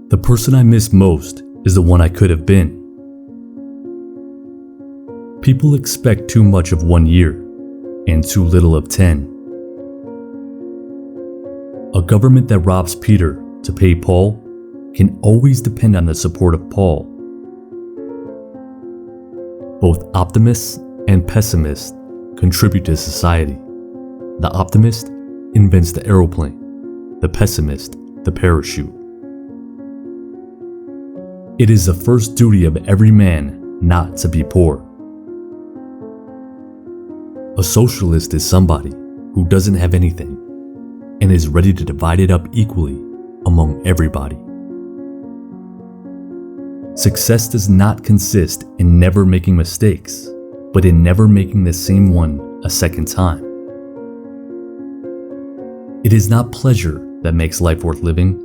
The person I miss most is the one I could have been. People expect too much of 1 year and too little of 10. A government that robs Peter to pay Paul can always depend on the support of Paul. Both optimists and pessimists contribute to society. The optimist invents the aeroplane, the pessimist the parachute. It is the first duty of every man not to be poor. A socialist is somebody who doesn't have anything and is ready to divide it up equally among everybody. Success does not consist in never making mistakes, but in never making the same one a second time. It is not pleasure that makes life worth living.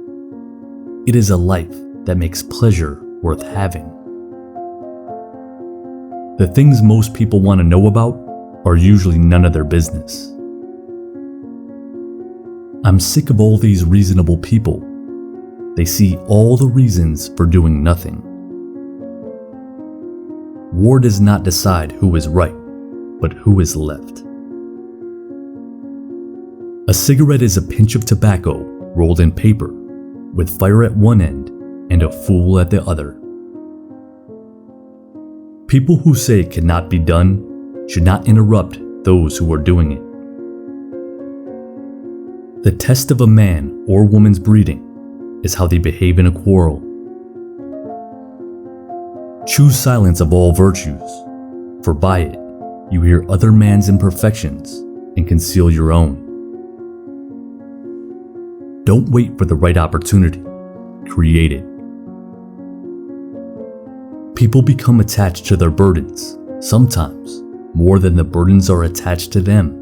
It is a life that makes pleasure worth having. The things most people want to know about are usually none of their business. I'm sick of all these reasonable people. They see all the reasons for doing nothing. War does not decide who is right, but who is left. A cigarette is a pinch of tobacco rolled in paper, with fire at one end and a fool at the other. People who say it cannot be done should not interrupt those who are doing it. The test of a man or woman's breeding is how they behave in a quarrel. Choose silence of all virtues, for by it you hear other man's imperfections and conceal your own. Don't wait for the right opportunity, create it. People become attached to their burdens, sometimes more than the burdens are attached to them.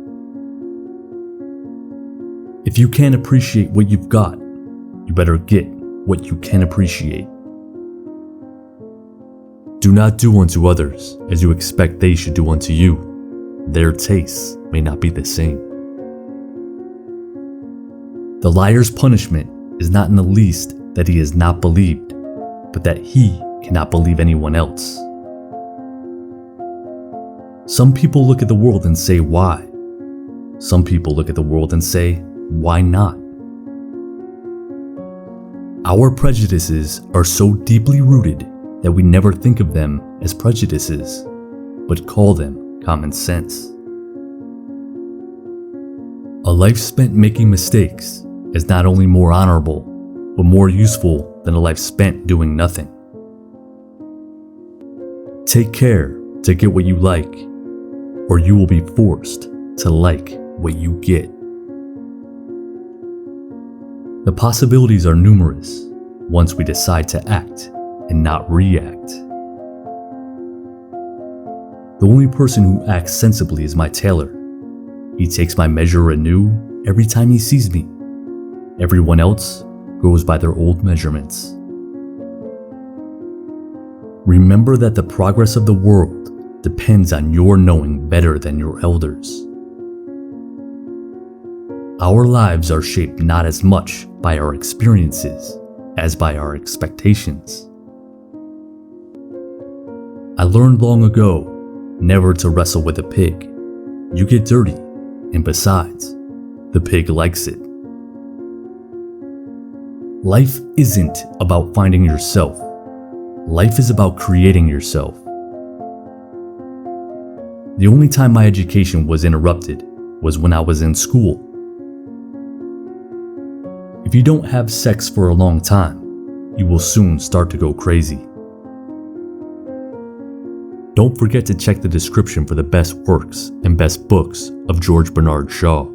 If you can't appreciate what you've got, you better get what you can appreciate. Do not do unto others as you expect they should do unto you. Their tastes may not be the same. The liar's punishment is not in the least that he is not believed, but that he cannot believe anyone else. Some people look at the world and say, why? Some people look at the world and say, why not? Our prejudices are so deeply rooted that we never think of them as prejudices, but call them common sense. A life spent making mistakes is not only more honorable, but more useful than a life spent doing nothing. Take care to get what you like, or you will be forced to like what you get. The possibilities are numerous once we decide to act and not react. The only person who acts sensibly is my tailor. He takes my measure anew every time he sees me. Everyone else goes by their old measurements. Remember that the progress of the world depends on your knowing better than your elders. Our lives are shaped not as much by our experiences as by our expectations. I learned long ago never to wrestle with a pig. You get dirty, and besides, the pig likes it. Life isn't about finding yourself. Life is about creating yourself. The only time my education was interrupted was when I was in school. If you don't have sex for a long time, you will soon start to go crazy. Don't forget to check the description for the best works and best books of George Bernard Shaw.